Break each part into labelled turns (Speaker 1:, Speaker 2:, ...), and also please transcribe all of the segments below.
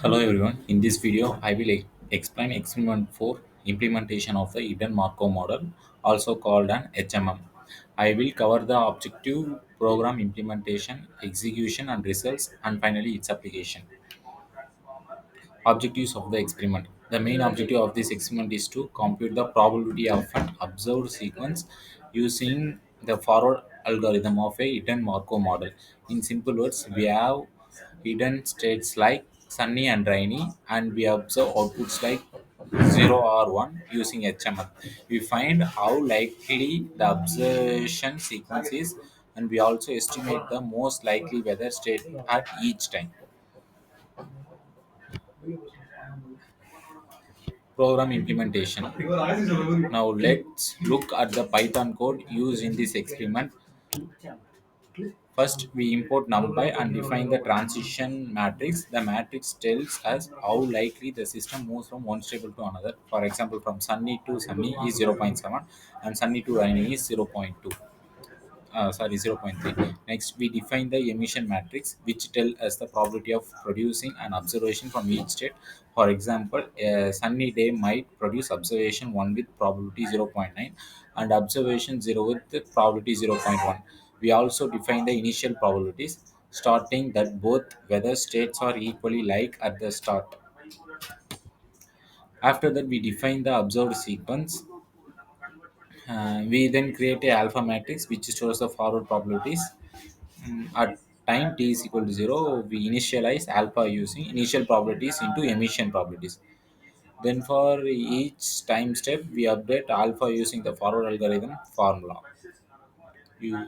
Speaker 1: Hello everyone. In this video, I will explain experiment 4 implementation of the hidden Markov model, also called an HMM. I will cover the objective, program implementation, execution and results, and finally its application. Objectives of the experiment. The main objective of this experiment is to compute the probability of an observed sequence using the forward algorithm of a hidden Markov model. In simple words, we have hidden states like sunny and rainy, and we observe outputs like 0 or 1 using HMM. We find how likely the observation sequence is, and we also estimate the most likely weather state at each time. Program implementation. Now let's look at the Python code used in this experiment. First, we import NumPy and define the transition matrix. The matrix tells us how likely the system moves from one stable to another. For example, from sunny to sunny is zero point 0.7 and sunny to rainy is 0.2. 0 0.3. Next, we define the emission matrix, which tell us the probability of producing an observation from each state. For example, a sunny day might produce observation 1 with probability 0.9 and observation 0 with the probability 0.1. We also define the initial probabilities, starting that both weather states are equally like at the start. After that, we define the observed sequence. We then create a alpha matrix which stores the forward probabilities. At time t is equal to 0, we initialize alpha using initial probabilities into emission probabilities. Then for each time step, we update alpha using the forward algorithm formula. You,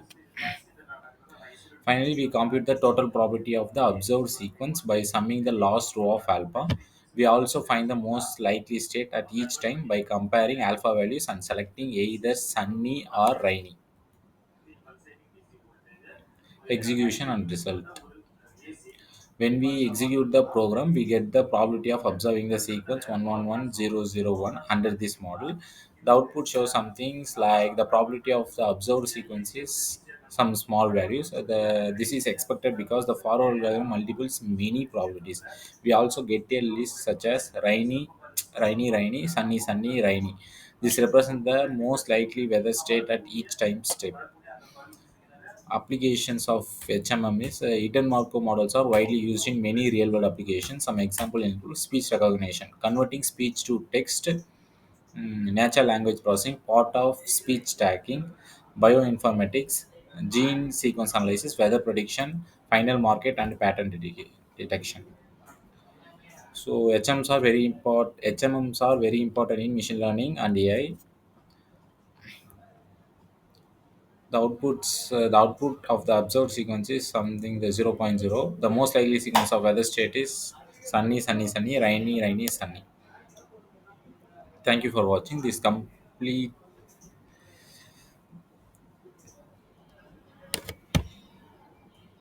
Speaker 1: Finally, we compute the total probability of the observed sequence by summing the last row of alpha. We also find the most likely state at each time by comparing alpha values and selecting either sunny or rainy. Execution and result. When we execute the program, we get the probability of observing the sequence 111001 under this model. The output shows some things like the probability of the observed sequence is some small values. This is expected because the forward algorithm multiples many probabilities. We also get a list such as rainy, rainy, sunny, sunny, rainy. This represents the most likely weather state at each time step. Applications of HMM is hidden Markov models are widely used in many real-world applications. Some example include speech recognition, converting speech to text, natural language processing, part of speech tagging, bioinformatics, gene sequence analysis, weather prediction, final market, and pattern detection. So HMMs are very important in machine learning and AI. The output of the observed sequence is something the zero point 0. The most likely sequence of weather state is sunny, sunny, sunny, rainy, rainy, sunny. Thank you for watching this complete